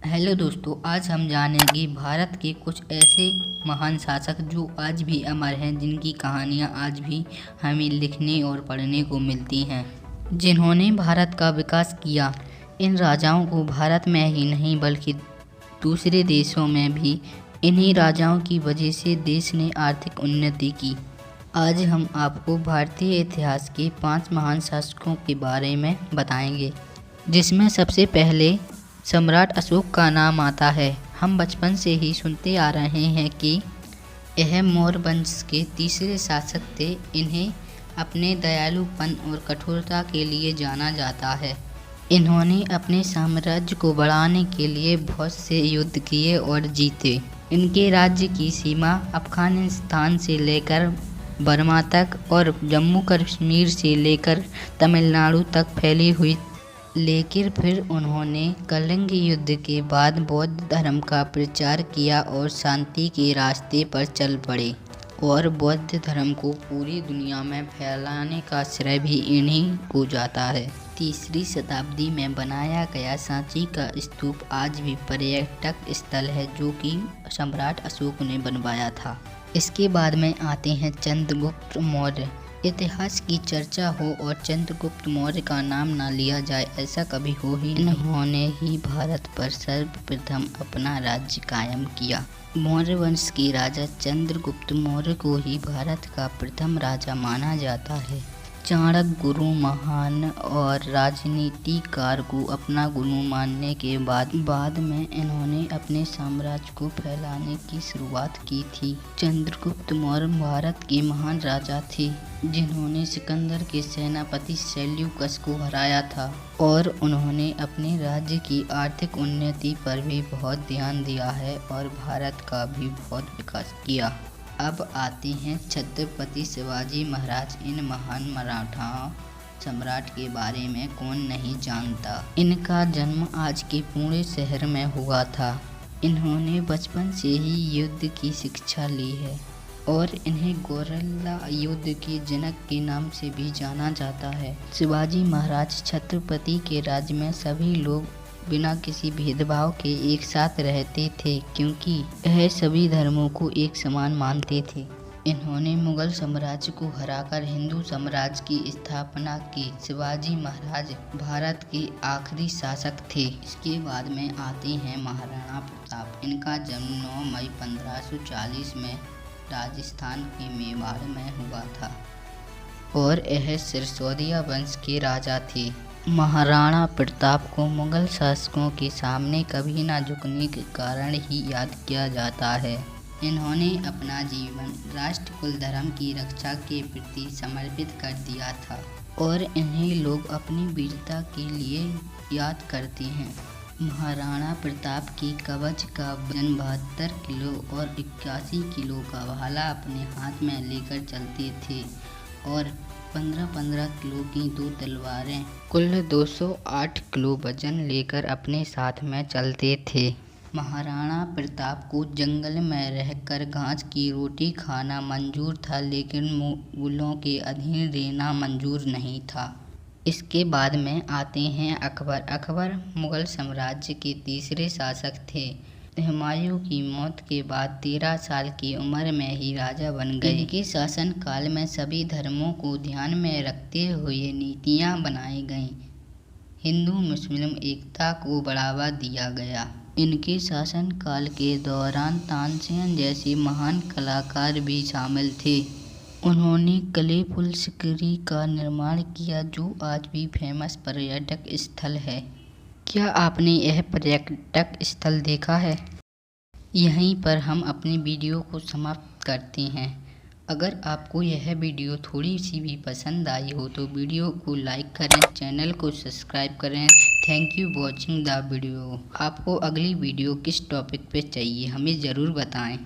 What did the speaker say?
Hello दोस्तों, आज हम जानेंगे भारत के कुछ ऐसे महान शासक जो आज भी अमर हैं, जिनकी कहानियाँ आज भी हमें लिखने और पढ़ने को मिलती हैं, जिन्होंने भारत का विकास किया। इन राजाओं को भारत में ही नहीं बल्कि दूसरे देशों में भी इन्हीं राजाओं की वजह से देश ने आर्थिक उन्नति की। आज हम आपको भारतीय इतिहास के 5 महान शासकों के बारे में बताएंगे, जिसमें सबसे पहले सम्राट अशोक का नाम आता है। हम बचपन से ही सुनते आ रहे हैं कि यह मौर्य वंश के तीसरे शासक थे। इन्हें अपने दयालुपन और कठोरता के लिए जाना जाता है। इन्होंने अपने साम्राज्य को बढ़ाने के लिए बहुत से युद्ध किए और जीते। इनके राज्य की सीमा अफगानिस्तान से लेकर बर्मा तक और जम्मू कश्मीर से लेकर तमिलनाडु तक फैली हुई, लेकिन फिर उन्होंने कलिंग युद्ध के बाद बौद्ध धर्म का प्रचार किया और शांति के रास्ते पर चल पड़े, और बौद्ध धर्म को पूरी दुनिया में फैलाने का श्रेय भी इन्हीं को जाता है। तीसरी शताब्दी में बनाया गया सांची का स्तूप आज भी पर्यटक स्थल है, जो कि सम्राट अशोक ने बनवाया था। इसके बाद में आते हैं चंद्रगुप्त मौर्य। इतिहास की चर्चा हो और चंद्रगुप्त मौर्य का नाम ना लिया जाए, ऐसा कभी हो ही नहीं। इन्होंने ही भारत पर सर्वप्रथम अपना राज्य कायम किया। मौर्य वंश के राजा चंद्रगुप्त मौर्य को ही भारत का प्रथम राजा माना जाता है। चाणक्य गुरु महान और राजनीतिकार को अपना गुरु मानने के बाद में इन्होंने अपने साम्राज्य को फैलाने की शुरुआत की थी। चंद्रगुप्त मौर्य भारत के महान राजा थे, जिन्होंने सिकंदर के सेनापति सेल्यूकस को हराया था, और उन्होंने अपने राज्य की आर्थिक उन्नति पर भी बहुत ध्यान दिया है और भारत का भी बहुत विकास किया। अब आते हैं छत्रपति शिवाजी महाराज। इन महान मराठा सम्राट के बारे में कौन नहीं जानता। इनका जन्म आज के पुणे शहर में हुआ था। इन्होंने बचपन से ही युद्ध की शिक्षा ली है और इन्हें गोरिल्ला युद्ध के जनक के नाम से भी जाना जाता है। शिवाजी महाराज छत्रपति के राज्य में सभी लोग बिना किसी भेदभाव के एक साथ रहते थे, क्योंकि यह सभी धर्मों को एक समान मानते थे। इन्होंने मुगल साम्राज्य को हराकर हिंदू साम्राज्य की स्थापना की। शिवाजी महाराज भारत के आखिरी शासक थे। इसके बाद में आते हैं महाराणा प्रताप। इनका जन्म 9 मई 1540 में राजस्थान के मेवाड़ में हुआ था और यह सिरसौदिया वंश के राजा थे। महाराणा प्रताप को मुगल शासकों के सामने कभी न झुकने के कारण ही याद किया जाता है। इन्होंने अपना जीवन राष्ट्र कुल धर्म की रक्षा के प्रति समर्पित कर दिया था और इन्हें लोग अपनी वीरता के लिए याद करते हैं। महाराणा प्रताप की कवच का वजन 72 किलो और 81 किलो का भाला अपने हाथ में लेकर चलते थे और 15-15 किलो की 2 तलवारें कुल 208 किलो वजन लेकर अपने साथ में चलते थे। महाराणा प्रताप को जंगल में रहकर घास की रोटी खाना मंजूर था, लेकिन मुगलों के अधीन रहना मंजूर नहीं था। इसके बाद में आते हैं अकबर। अकबर मुगल साम्राज्य के तीसरे शासक थे। हुमायूं की मौत के बाद 13 साल की उम्र में ही राजा बन गए। इनके शासन काल में सभी धर्मों को ध्यान में रखते हुए नीतियां बनाई गईं। हिंदू मुस्लिम एकता को बढ़ावा दिया गया। इनके शासन काल के दौरान तानसेन जैसे महान कलाकार भी शामिल थे। उन्होंने किले फुल सिकरी का निर्माण किया, जो आज भी फेमस पर्यटक स्थल है। क्या आपने यह पर्यटक स्थल देखा है? यहीं पर हम अपनी वीडियो को समाप्त करते हैं। अगर आपको यह वीडियो थोड़ी सी भी पसंद आई हो तो वीडियो को लाइक करें, चैनल को सब्सक्राइब करें। Thank you watching the video. आपको अगली वीडियो किस टॉपिक पे चाहिए हमें ज़रूर बताएं।